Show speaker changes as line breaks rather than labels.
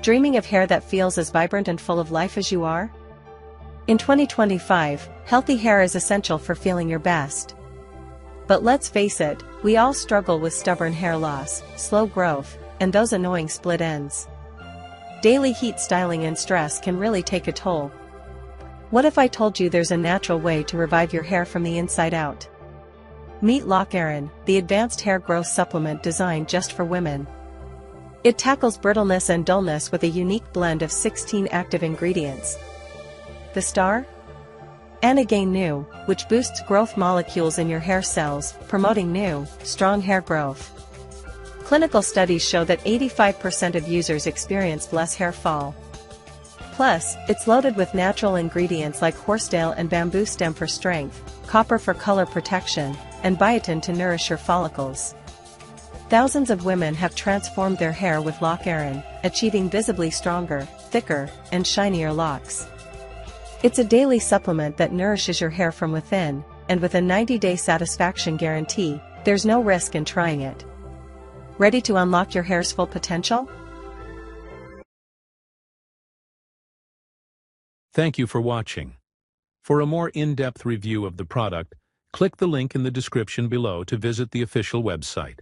Dreaming of hair that feels as vibrant and full of life as you are? In 2025, healthy hair is essential for feeling your best. But let's face it, we all struggle with stubborn hair loss, slow growth, and those annoying split ends. Daily heat styling and stress can really take a toll. What if I told you there's a natural way to revive your hair from the inside out? Meet Locerin, the advanced hair growth supplement designed just for women. It tackles brittleness and dullness with a unique blend of 16 active ingredients. The star? Anagain New, which boosts growth molecules in your hair cells, promoting new, strong hair growth. Clinical studies show that 85% of users experienced less hair fall. Plus, it's loaded with natural ingredients like horsetail and bamboo stem for strength, copper for color protection, and biotin to nourish your follicles. Thousands of women have transformed their hair with Locerin, achieving visibly stronger, thicker, and shinier locks. It's a daily supplement that nourishes your hair from within, and with a 90-day satisfaction guarantee, there's no risk in trying it. Ready to unlock your hair's full potential?
Thank you for watching. For a more in-depth review of the product, click the link in the description below to visit the official website.